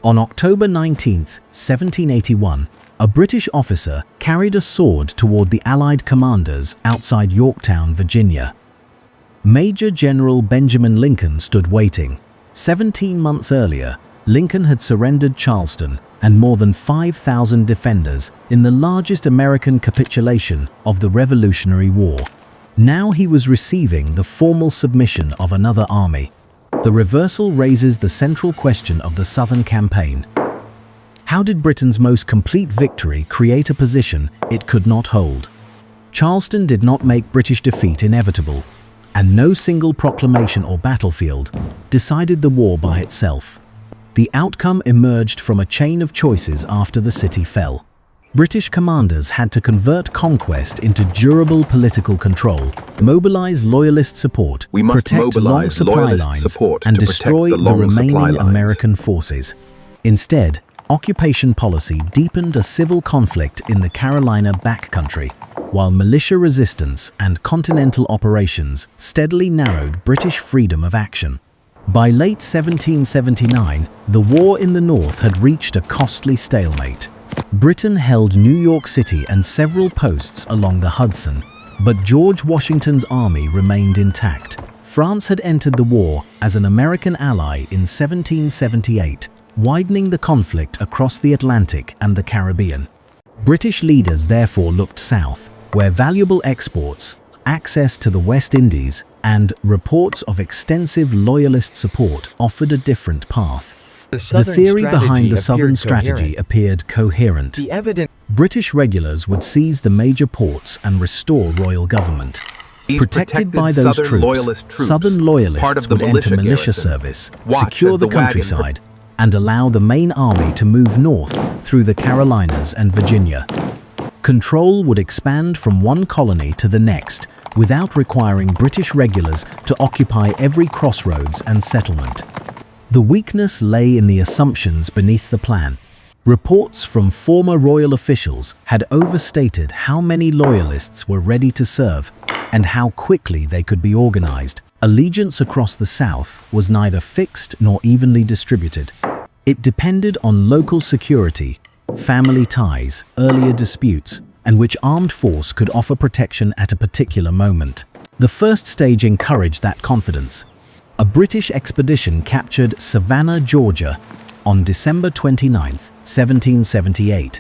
On October 19, 1781, a British officer carried a sword toward the Allied commanders outside Yorktown, Virginia. Major General Benjamin Lincoln stood waiting. 17 months earlier, Lincoln had surrendered Charleston and more than 5,000 defenders in the largest American capitulation of the Revolutionary War. Now he was receiving the formal submission of another army. The reversal raises the central question of the Southern campaign. How did Britain's most complete victory create a position it could not hold? Charleston did not make British defeat inevitable, and no single proclamation or battlefield decided the war by itself. The outcome emerged from a chain of choices after the city fell. British commanders had to convert conquest into durable political control, mobilize Loyalist support, protect long supply lines, and destroy the remaining American forces. Instead, occupation policy deepened a civil conflict in the Carolina Backcountry, while militia resistance and continental operations steadily narrowed British freedom of action. By late 1779, the war in the North had reached a costly stalemate. Britain held New York City and several posts along the Hudson, but George Washington's army remained intact. France had entered the war as an American ally in 1778, widening the conflict across the Atlantic and the Caribbean. British leaders therefore looked south, where valuable exports, access to the West Indies, and reports of extensive Loyalist support offered a different path. The theory behind the Southern strategy appeared coherent. British regulars would seize the major ports and restore royal government. Protected by those troops, Southern Loyalists would enter militia service, secure the countryside, and allow the main army to move north through the Carolinas and Virginia. Control would expand from one colony to the next without requiring British regulars to occupy every crossroads and settlement. The weakness lay in the assumptions beneath the plan. Reports from former royal officials had overstated how many Loyalists were ready to serve and how quickly they could be organized. Allegiance across the South was neither fixed nor evenly distributed. It depended on local security, family ties, earlier disputes, and which armed force could offer protection at a particular moment. The first stage encouraged that confidence. A British expedition captured Savannah, Georgia, on December 29, 1778.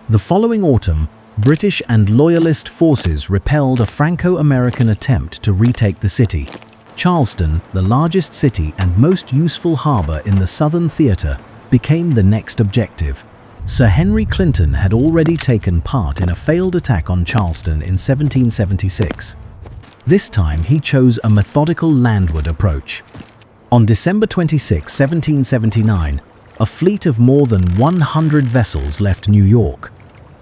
The following autumn, British and Loyalist forces repelled a Franco-American attempt to retake the city. Charleston, the largest city and most useful harbor in the Southern Theater, became the next objective. Sir Henry Clinton had already taken part in a failed attack on Charleston in 1776. This time he chose a methodical landward approach. On December 26, 1779, a fleet of more than 100 vessels left New York.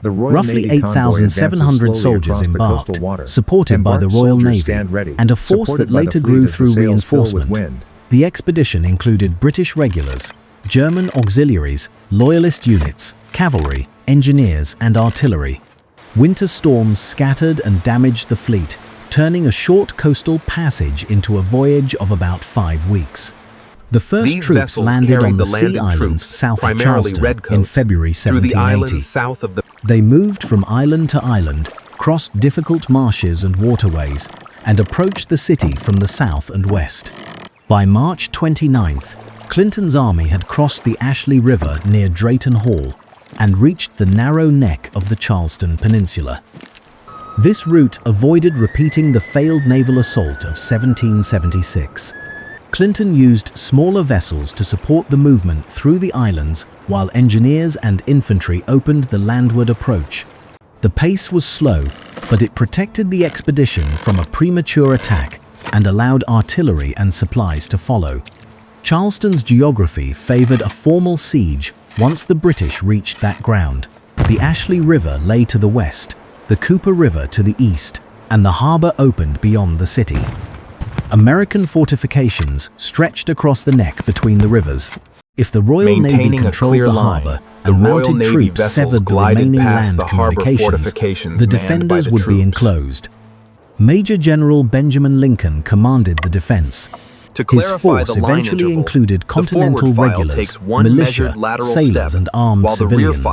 Roughly 8,700 soldiers embarked, supported by the Royal Navy, and a force that later grew through reinforcement. The expedition included British regulars, German auxiliaries, Loyalist units, cavalry, engineers, and artillery. Winter storms scattered and damaged the fleet, turning a short coastal passage into a voyage of about 5 weeks. The first troops landed on the Sea Islands south of Charleston in February 1780. They moved from island to island, crossed difficult marshes and waterways, and approached the city from the south and west. By March 29th, Clinton's army had crossed the Ashley River near Drayton Hall and reached the narrow neck of the Charleston Peninsula. This route avoided repeating the failed naval assault of 1776. Clinton used smaller vessels to support the movement through the islands, while engineers and infantry opened the landward approach. The pace was slow, but it protected the expedition from a premature attack and allowed artillery and supplies to follow. Charleston's geography favored a formal siege once the British reached that ground. The Ashley River lay to the west, the Cooper River to the east, and the harbor opened beyond the city. American fortifications stretched across the neck between the rivers. If the Royal Navy controlled the harbor and mounted troops severed the remaining land communications, the defenders would be enclosed. Major General Benjamin Lincoln commanded the defense. His force eventually included Continental regulars, militia, sailors, and armed civilians.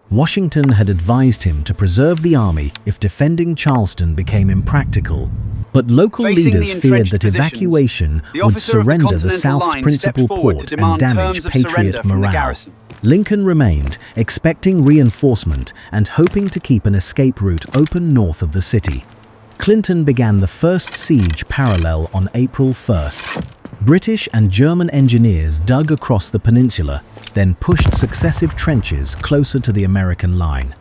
Washington had advised him to preserve the army if defending Charleston became impractical, but local leaders feared that evacuation would surrender the South's principal port and damage Patriot morale. Lincoln remained, expecting reinforcement and hoping to keep an escape route open north of the city. Clinton began the first siege parallel on April 1st. British and German engineers dug across the peninsula, then pushed successive trenches closer to the American line.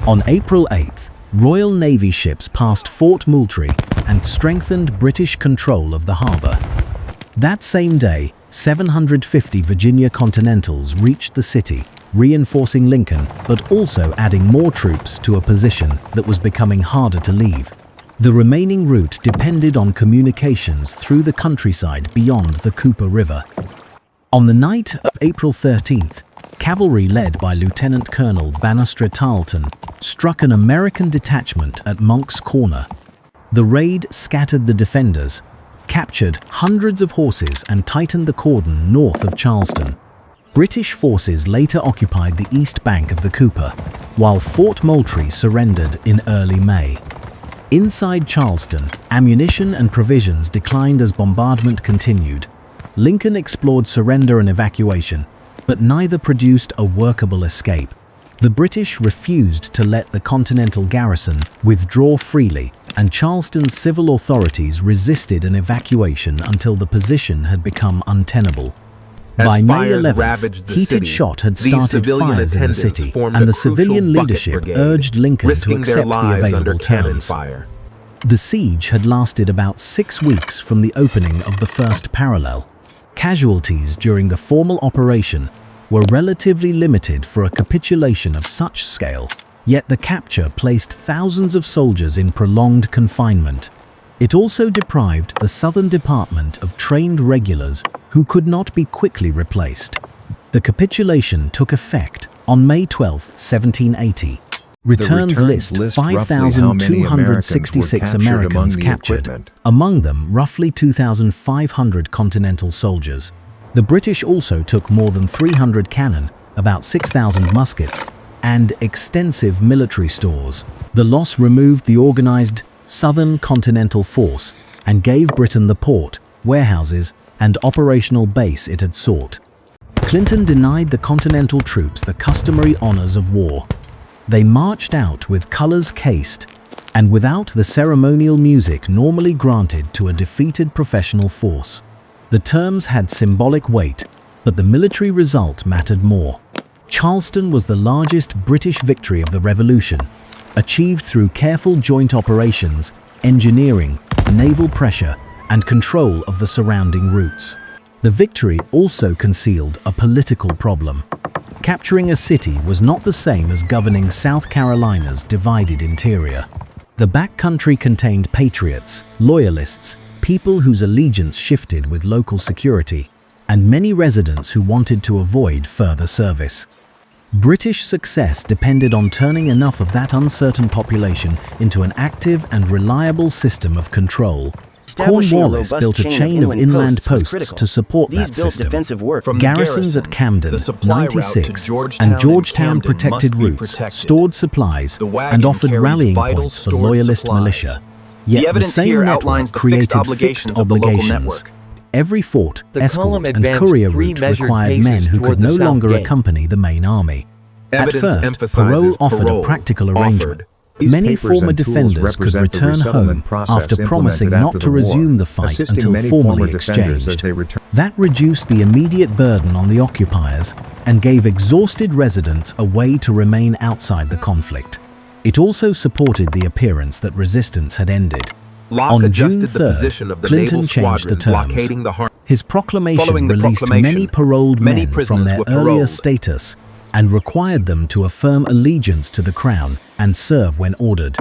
On April 8th, Royal Navy ships passed Fort Moultrie and strengthened British control of the harbor. That same day, 750 Virginia Continentals reached the city, reinforcing Lincoln but also adding more troops to a position that was becoming harder to leave. The remaining route depended on communications through the countryside beyond the Cooper River. On the night of April 13th, cavalry led by Lieutenant Colonel Banastre Tarleton struck an American detachment at Monk's Corner. The raid scattered the defenders, captured hundreds of horses, and tightened the cordon north of Charleston. British forces later occupied the east bank of the Cooper, while Fort Moultrie surrendered in early May. Inside Charleston, ammunition and provisions declined as bombardment continued. Lincoln explored surrender and evacuation, but neither produced a workable escape. The British refused to let the Continental garrison withdraw freely, and Charleston's civil authorities resisted an evacuation until the position had become untenable. By May 11th, heated shot had started fires in the city, and the civilian leadership urged Lincoln to accept the available terms. The siege had lasted about 6 weeks from the opening of the first parallel. Casualties during the formal operation were relatively limited for a capitulation of such scale, yet the capture placed thousands of soldiers in prolonged confinement. It also deprived the Southern Department of trained regulars who could not be quickly replaced. The capitulation took effect on May 12, 1780. Returns list 5,266 Americans captured, among them roughly 2,500 Continental soldiers. The British also took more than 300 cannon, about 6,000 muskets, and extensive military stores. The loss removed the organized Southern Continental force and gave Britain the port, warehouses, and operational base it had sought. Clinton denied the Continental troops the customary honors of war. They marched out with colors cased and without the ceremonial music normally granted to a defeated professional force. The terms had symbolic weight, but the military result mattered more. Charleston was the largest British victory of the Revolution, achieved through careful joint operations, engineering, naval pressure, and control of the surrounding routes. The victory also concealed a political problem. Capturing a city was not the same as governing South Carolina's divided interior. The backcountry contained patriots, loyalists, people whose allegiance shifted with local security, and many residents who wanted to avoid further service. British success depended on turning enough of that uncertain population into an active and reliable system of control. Cornwallis built a chain of inland posts to support that system. Garrisons at Camden, 96, and Georgetown protected routes, stored supplies, and offered rallying points for Loyalist militia. Yet the same network created fixed obligations. Every fort, escort, and courier route required men who could no longer accompany the main army. At first, parole offered a practical arrangement. Many former defenders could return home after promising not to resume the fight until formally exchanged. That reduced the immediate burden on the occupiers and gave exhausted residents a way to remain outside the conflict. It also supported the appearance that resistance had ended. On June 3rd, Clinton changed the terms. His proclamation released many paroled men from their earlier status and required them to affirm allegiance to the crown and serve when ordered.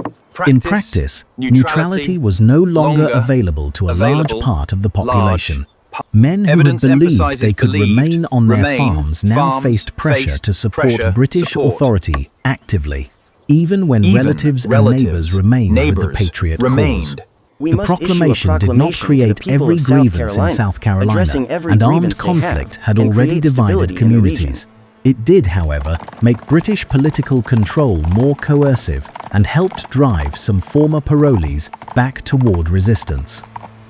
In practice, neutrality was no longer available to a large part of the population. Men who had believed they could remain on their farms now faced pressure to support British authority actively, even when relatives and neighbors remained with the Patriot cause. The proclamation did not create every grievance in South Carolina, and armed conflict had already divided communities. It did, however, make British political control more coercive and helped drive some former parolees back toward resistance.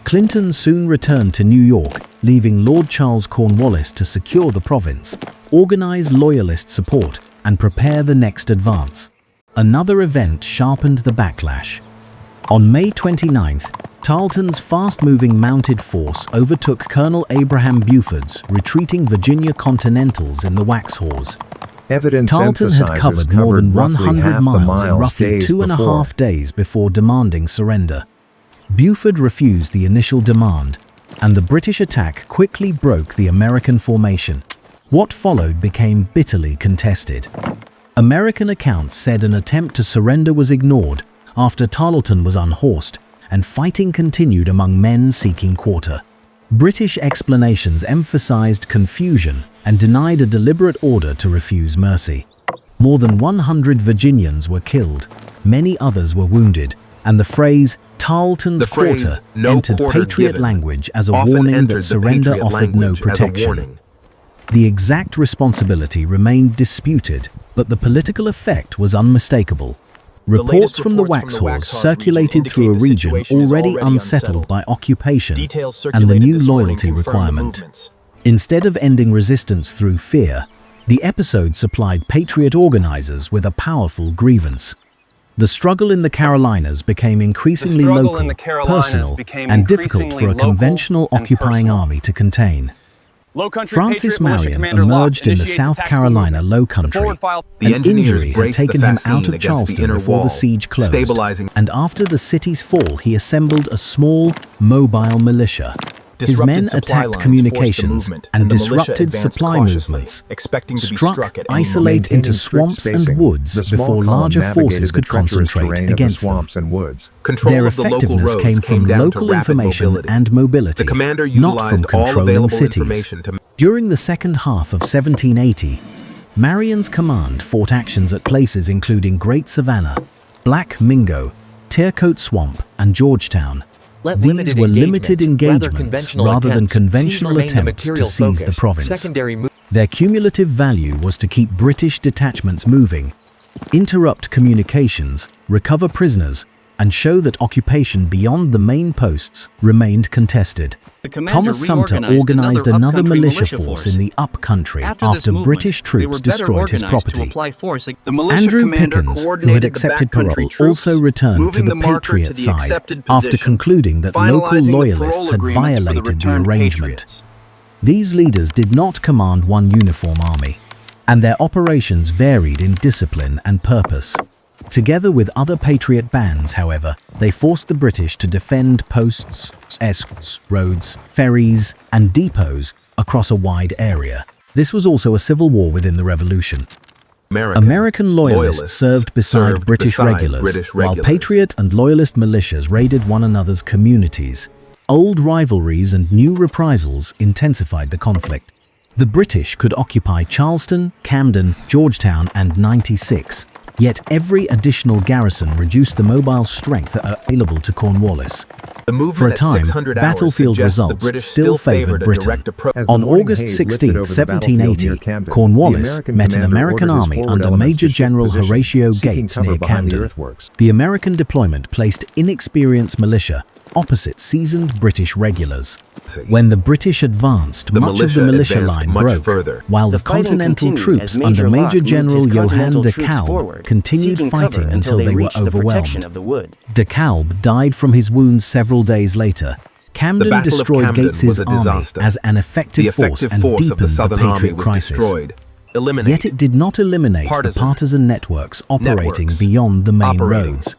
Clinton soon returned to New York, leaving Lord Charles Cornwallis to secure the province, organize Loyalist support, and prepare the next advance. Another event sharpened the backlash. On May 29th, Tarleton's fast-moving mounted force overtook Colonel Abraham Buford's retreating Virginia Continentals in the Waxhaws. Tarleton had covered more than 100 miles in roughly 2.5 days before demanding surrender. Buford refused the initial demand, and the British attack quickly broke the American formation. What followed became bitterly contested. American accounts said an attempt to surrender was ignored after Tarleton was unhorsed, and fighting continued among men seeking quarter. British explanations emphasized confusion and denied a deliberate order to refuse mercy. More than 100 Virginians were killed, many others were wounded, and the phrase "Tarleton's Quarter" entered Patriot language as a warning that surrender offered no protection. The exact responsibility remained disputed, but the political effect was unmistakable. Reports from the Waxhaws circulated through a region already unsettled by occupation and the new loyalty requirement. Instead of ending resistance through fear, the episode supplied Patriot organizers with a powerful grievance. The struggle in the Carolinas became increasingly local, personal, and difficult for a conventional occupying army to contain. Francis Marion emerged in the South Carolina Low Country. An injury had taken him out of Charleston before the siege closed, and after the city's fall he assembled a small, mobile militia. His men attacked communications and disrupted supply movements, struck isolate into swamps and woods before larger forces could concentrate against them. Their effectiveness came from local information and mobility, not from controlling cities. During the second half of 1780, Marion's command fought actions at places including Great Savannah, Black Mingo, Tearcoat Swamp, and Georgetown. These were limited engagements rather than conventional attempts to seize the province. Their cumulative value was to keep British detachments moving, interrupt communications, recover prisoners, and show that occupation beyond the main posts remained contested. Thomas Sumter organized another militia force in the upcountry after British troops destroyed his property. Andrew Pickens, who had accepted parole, also returned to the Patriot side after concluding that local Loyalists had violated the arrangement. These leaders did not command one uniform army, and their operations varied in discipline and purpose. Together with other Patriot bands, however, they forced the British to defend posts, escorts, roads, ferries, and depots across a wide area. This was also a civil war within the Revolution. American Loyalists served beside British regulars, while Patriot and Loyalist militias raided one another's communities. Old rivalries and new reprisals intensified the conflict. The British could occupy Charleston, Camden, Georgetown, and 96. Yet every additional garrison reduced the mobile strength available to Cornwallis. For a time, battlefield results still favored Britain. On August 16, 1780, Cornwallis met an American army under Major General Horatio Gates near Camden. The American deployment placed inexperienced militia opposite seasoned British regulars. When the British advanced, much of the militia line broke, while the Continental troops under Major General Johann de Kalb continued fighting until they were overwhelmed. De Kalb died from his wounds several days later. Camden destroyed Gates's army as an effective force and deepened the Patriot crisis. Yet it did not eliminate the partisan networks operating beyond the main roads.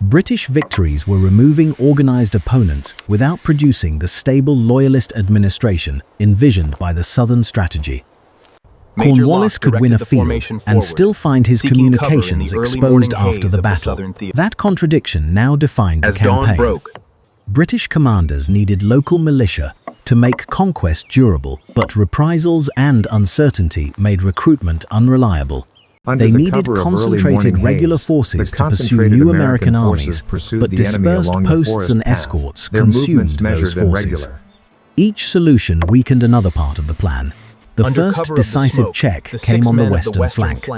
British victories were removing organized opponents without producing the stable Loyalist administration envisioned by the Southern strategy. Cornwallis could win a field and still find his communications exposed after the battle. That contradiction now defined the campaign. British commanders needed local militia to make conquest durable, but reprisals and uncertainty made recruitment unreliable. They needed concentrated regular forces to pursue new American armies, but dispersed posts and escorts consumed those forces. Each solution weakened another part of the plan. The first decisive check came on the western flank.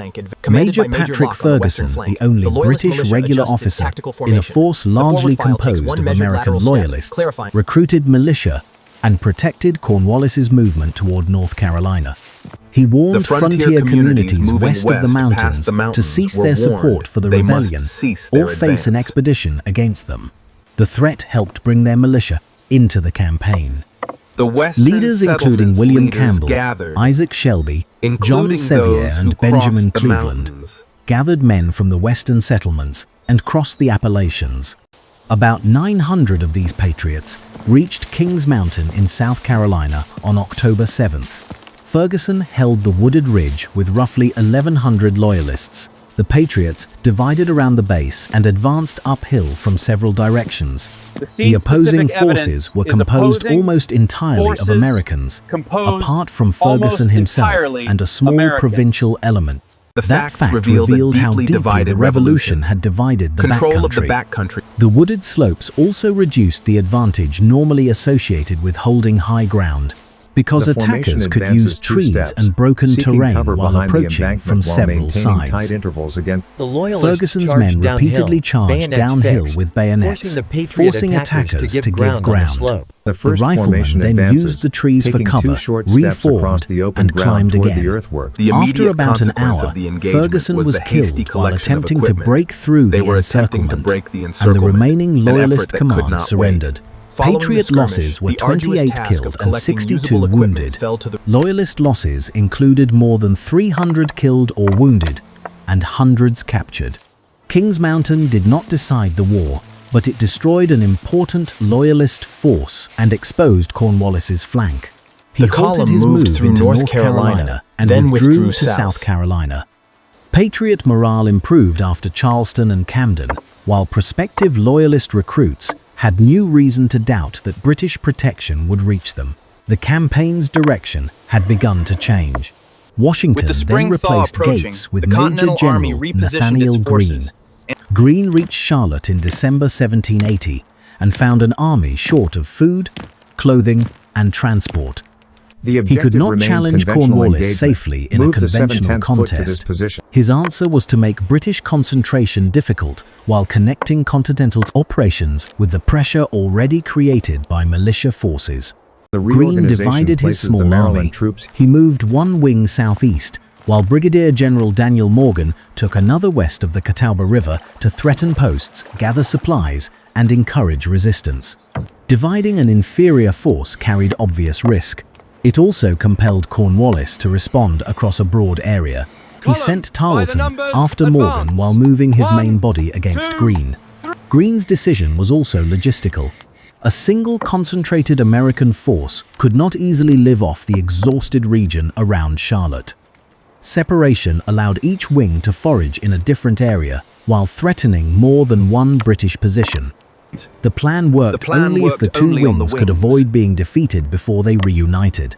Major Patrick Ferguson, the only British regular officer in a force largely composed of American Loyalists, recruited militia and protected Cornwallis's movement toward North Carolina. He warned frontier communities west of the mountains to cease their support for the rebellion or face an expedition against them. The threat helped bring their militia into the campaign. Leaders including William Campbell, Isaac Shelby, John Sevier, and Benjamin Cleveland gathered men from the western settlements and crossed the Appalachians. About 900 of these patriots reached Kings Mountain in South Carolina on October 7th. Ferguson held the wooded ridge with roughly 1,100 Loyalists. The Patriots divided around the base and advanced uphill from several directions. The opposing forces were composed almost entirely of Americans, apart from Ferguson himself and a small provincial element. That fact revealed how deeply the revolution had divided the backcountry. The wooded slopes also reduced the advantage normally associated with holding high ground, because attackers could use trees and broken terrain while approaching from several sides. Ferguson's men repeatedly charged downhill with bayonets, forcing attackers to give ground. The riflemen then used the trees for cover, reformed, and climbed again. After about an hour, Ferguson was killed while attempting to break through the encirclement, and the remaining Loyalist command surrendered. Patriot losses were 28 killed and 62 wounded. Loyalist losses included more than 300 killed or wounded and hundreds captured. Kings Mountain did not decide the war, but it destroyed an important Loyalist force and exposed Cornwallis's flank. He halted his move into North Carolina and withdrew to South Carolina. Patriot morale improved after Charleston and Camden, while prospective Loyalist recruits had new reason to doubt that British protection would reach them. The campaign's direction had begun to change. Washington then replaced Gates with Major General Nathaniel Greene. Greene reached Charlotte in December 1780 and found an army short of food, clothing, and transport. He could not challenge Cornwallis safely in a conventional contest. His answer was to make British concentration difficult while connecting Continental's operations with the pressure already created by militia forces. Greene divided his small army. He moved one wing southeast, while Brigadier General Daniel Morgan took another west of the Catawba River to threaten posts, gather supplies, and encourage resistance. Dividing an inferior force carried obvious risk. It also compelled Cornwallis to respond across a broad area. He sent Tarleton after Morgan while moving his main body against Greene. Greene's decision was also logistical. A single concentrated American force could not easily live off the exhausted region around Charlotte. Separation allowed each wing to forage in a different area while threatening more than one British position. The plan worked only if the two wings could avoid being defeated before they reunited.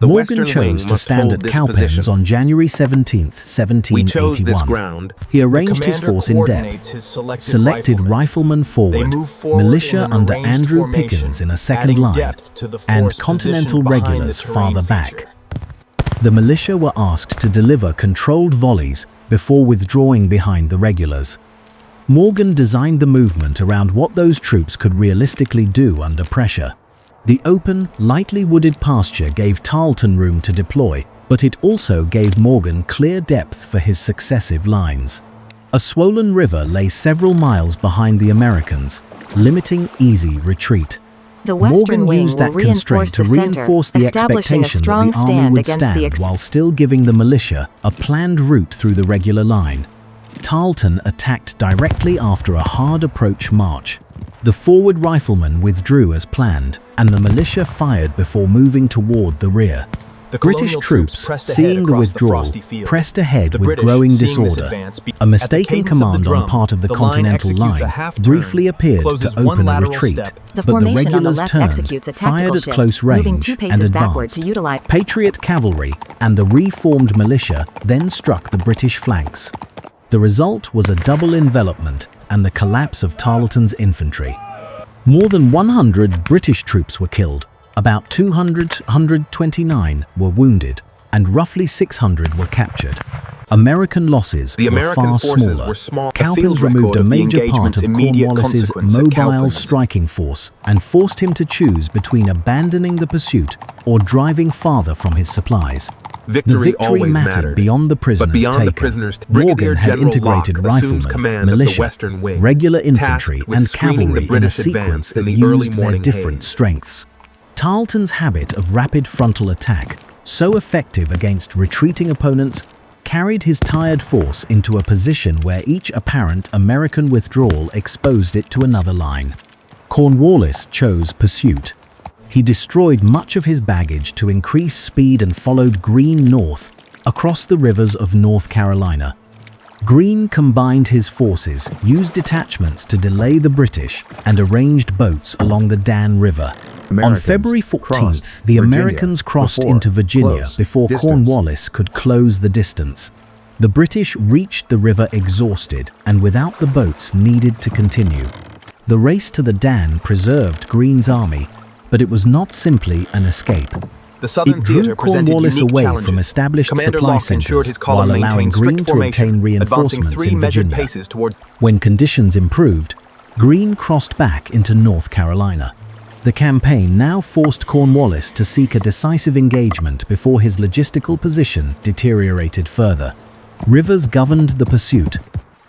Morgan chose to stand at Cowpens on January 17, 1781. He arranged his force in depth, selected riflemen forward, militia under Andrew Pickens in a second line, and Continental regulars farther back. The militia were asked to deliver controlled volleys before withdrawing behind the regulars. Morgan designed the movement around what those troops could realistically do under pressure. The open, lightly wooded pasture gave Tarleton room to deploy, but it also gave Morgan clear depth for his successive lines. A swollen river lay several miles behind the Americans, limiting easy retreat. Morgan used that constraint to reinforce the expectation that the army would stand while still giving the militia a planned route through the regular line. Tarleton attacked directly after a hard approach march. The forward riflemen withdrew as planned, and the militia fired before moving toward the rear. British troops, seeing the withdrawal, pressed ahead with growing disorder. A mistaken command on part of the Continental line briefly appeared to open a retreat, but the regulars turned, fired at close range, and advanced. Patriot cavalry and the reformed militia then struck the British flanks. The result was a double envelopment and the collapse of Tarleton's infantry. More than 100 British troops were killed, about 129 were wounded, and roughly 600 were captured. American losses were far smaller. Cowpens removed a major part of Cornwallis's mobile striking force and forced him to choose between abandoning the pursuit or driving farther from his supplies. The victory mattered beyond the prisoners taken. Morgan had integrated riflemen, militia, regular infantry, and cavalry in a sequence that used their different strengths. Tarleton's habit of rapid frontal attack, so effective against retreating opponents, carried his tired force into a position where each apparent American withdrawal exposed it to another line. Cornwallis chose pursuit. He destroyed much of his baggage to increase speed and followed Greene north, across the rivers of North Carolina. Greene combined his forces, used detachments to delay the British, and arranged boats along the Dan River. On February 14th, the Americans crossed into Virginia before Cornwallis could close the distance. The British reached the river exhausted and without the boats needed to continue. The race to the Dan preserved Greene's army, but it was not simply an escape. It drew Cornwallis away from established supply centers while allowing Greene to obtain reinforcements in Virginia. When conditions improved, Greene crossed back into North Carolina. The campaign now forced Cornwallis to seek a decisive engagement before his logistical position deteriorated further. Rivers governed the pursuit.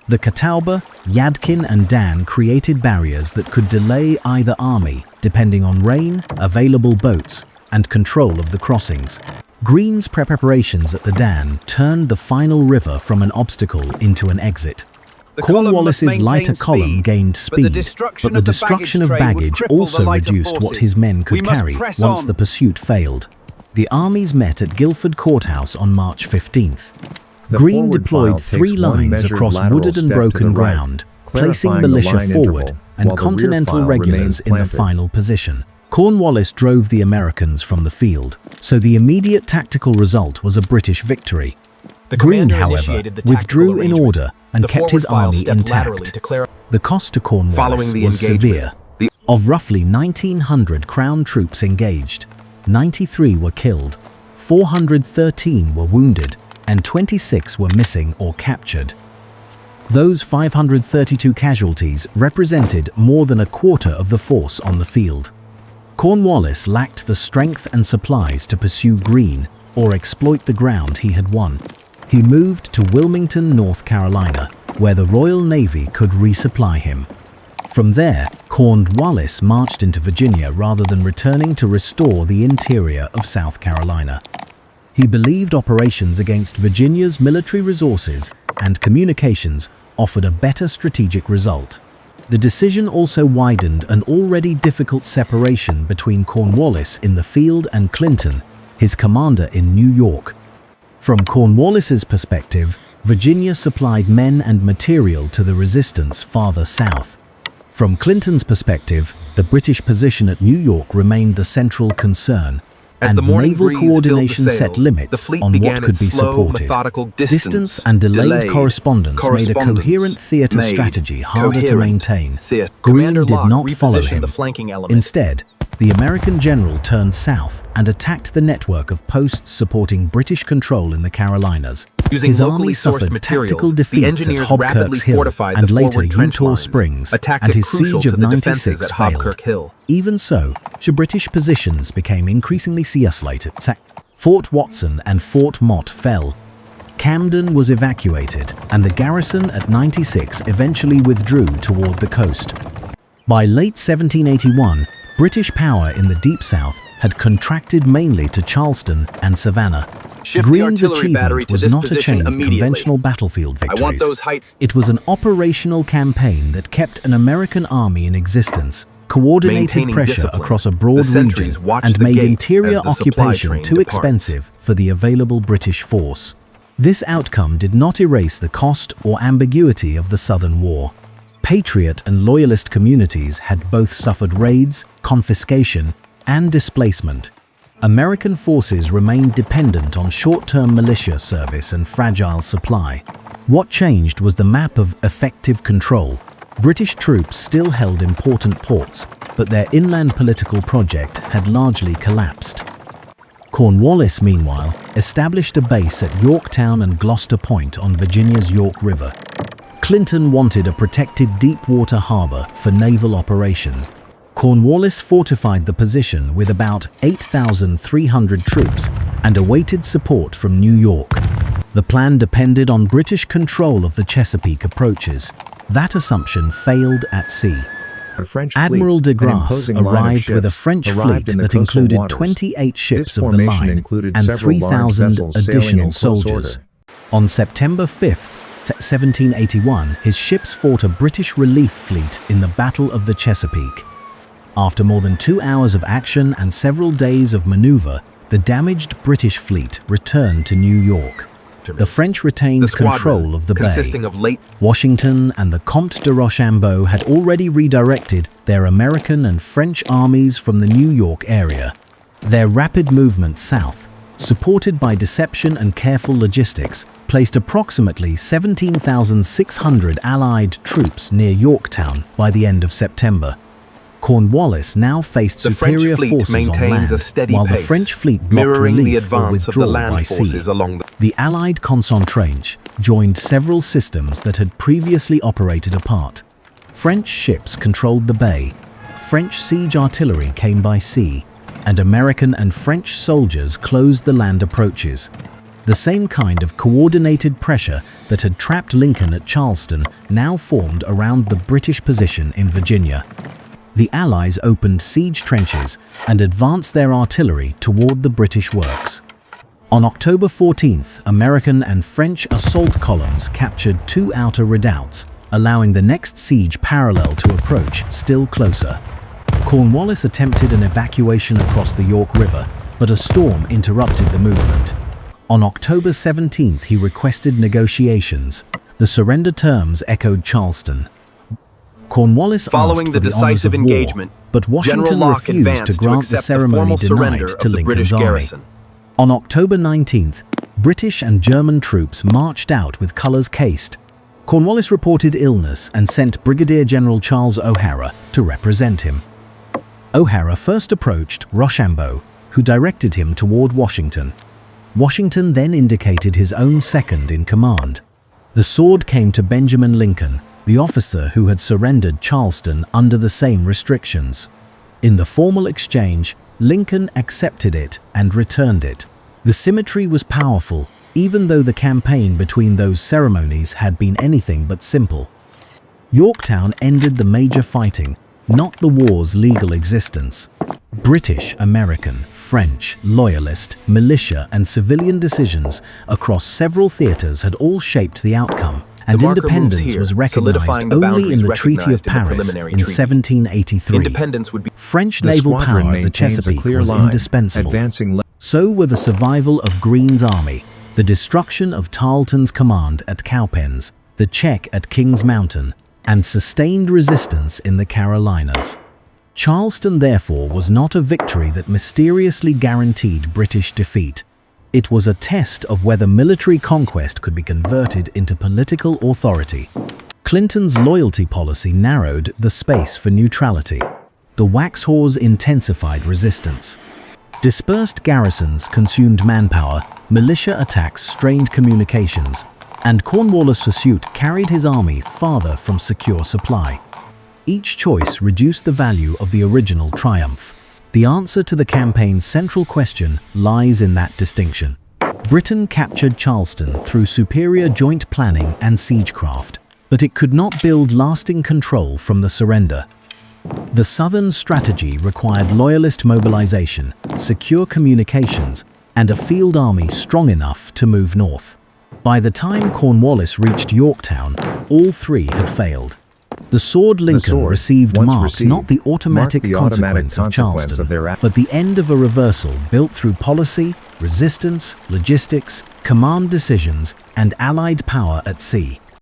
The Catawba, Yadkin, and Dan created barriers that could delay either army, depending on rain, available boats, and control of the crossings. Greene's preparations at the Dan turned the final river from an obstacle into an exit. Cornwallis's lighter column gained speed, but the destruction of baggage also reduced what his men could carry once the pursuit failed. The armies met at Guilford Courthouse on March 15th. Greene deployed 3 lines across wooded and broken ground, placing militia forward and Continental regulars in the final position. Cornwallis drove the Americans from the field, so the immediate tactical result was a British victory. Greene, however, withdrew in order and kept his army intact. The cost to Cornwallis was severe. Of roughly 1,900 Crown troops engaged, 93 were killed, 413 were wounded, and 26 were missing or captured. Those 532 casualties represented more than a quarter of the force on the field. Cornwallis lacked the strength and supplies to pursue Greene or exploit the ground he had won. He moved to Wilmington, North Carolina, where the Royal Navy could resupply him. From there, Cornwallis marched into Virginia rather than returning to restore the interior of South Carolina. He believed operations against Virginia's military resources and communications offered a better strategic result. The decision also widened an already difficult separation between Cornwallis in the field and Clinton, his commander in New York. From Cornwallis's perspective, Virginia supplied men and material to the resistance farther south. From Clinton's perspective, the British position at New York remained the central concern, and naval coordination set limits on what could be supported. Distance and delayed correspondence made a coherent theater strategy harder to maintain. Greene did not follow him. Instead, the American general turned south and attacked the network of posts supporting British control in the Carolinas. His army suffered tactical defeats at Hobkirk's Hill and later Eutaw Springs, and his siege of 96 failed. Even so, British positions became increasingly isolated. Fort Watson and Fort Mott fell. Camden was evacuated, and the garrison at 96 eventually withdrew toward the coast. By late 1781, British power in the Deep South had contracted mainly to Charleston and Savannah. Greene's achievement was not a chain of conventional battlefield victories. It was an operational campaign that kept an American army in existence, coordinated maintaining pressure discipline. across a broad The sentries region watched and the made gate interior as the supply occupation train too departs. expensive for the available British force. This outcome did not erase the cost or ambiguity of the Southern War. Patriot and Loyalist communities had both suffered raids, confiscation, and displacement. American forces remained dependent on short-term militia service and fragile supply. What changed was the map of effective control. British troops still held important ports, but their inland political project had largely collapsed. Cornwallis, meanwhile, established a base at Yorktown and Gloucester Point on Virginia's York River. Clinton wanted a protected deep-water harbor for naval operations. Cornwallis fortified the position with about 8,300 troops and awaited support from New York. The plan depended on British control of the Chesapeake approaches. That assumption failed at sea. Admiral de Grasse arrived with a French fleet that included 28 ships of the line and 3,000 additional soldiers. On September 5, 1781, his ships fought a British relief fleet in the Battle of the Chesapeake. After more than 2 hours of action and several days of maneuver, the damaged British fleet returned to New York. The French retained control of the bay. Washington and the Comte de Rochambeau had already redirected their American and French armies from the New York area. Their rapid movement south, supported by deception and careful logistics, placed approximately 17,600 Allied troops near Yorktown by the end of September. Cornwallis now faced superior forces on land, while the French fleet blocked relief or withdrawal by sea. The Allied Concentrange joined several systems that had previously operated apart. French ships controlled the bay, French siege artillery came by sea, and American and French soldiers closed the land approaches. The same kind of coordinated pressure that had trapped Lincoln at Charleston now formed around the British position in Virginia. The Allies opened siege trenches and advanced their artillery toward the British works. On October 14th, American and French assault columns captured 2 outer redoubts, allowing the next siege parallel to approach still closer. Cornwallis attempted an evacuation across the York River, but a storm interrupted the movement. On October 17th, he requested negotiations. The surrender terms echoed Charleston. Cornwallis Following the decisive engagement, but Washington refused to grant the ceremony denied to Lincoln's army. On October 19th, British and German troops marched out with colors cased. Cornwallis reported illness and sent Brigadier General Charles O'Hara to represent him. O'Hara first approached Rochambeau, who directed him toward Washington. Washington then indicated his own second in command. The sword came to Benjamin Lincoln, the officer who had surrendered Charleston under the same restrictions. In the formal exchange, Lincoln accepted it and returned it. The symmetry was powerful, even though the campaign between those ceremonies had been anything but simple. Yorktown ended the major fighting, not the war's legal existence. British, American, French, Loyalist, militia, and civilian decisions across several theaters had all shaped the outcome, and independence was recognized only in the Treaty of Paris in 1783. French naval power at the Chesapeake was indispensable. So were the survival of Greene's army, the destruction of Tarleton's command at Cowpens, the check at Kings Mountain, and sustained resistance in the Carolinas. Charleston, therefore, was not a victory that mysteriously guaranteed British defeat. It was a test of whether military conquest could be converted into political authority. Clinton's loyalty policy narrowed the space for neutrality. The Waxhaws intensified resistance. Dispersed garrisons consumed manpower, militia attacks strained communications, and Cornwallis' pursuit carried his army farther from secure supply. Each choice reduced the value of the original triumph. The answer to the campaign's central question lies in that distinction. Britain captured Charleston through superior joint planning and siegecraft, but it could not build lasting control from the surrender. The Southern strategy required Loyalist mobilization, secure communications, and a field army strong enough to move north. By the time Cornwallis reached Yorktown, all three had failed. The sword Lincoln sword, received once marked received, not the automatic marked the automatic consequence of consequence Charleston, of their but the end of a reversal built through policy, resistance, logistics, command decisions, and Allied power at sea.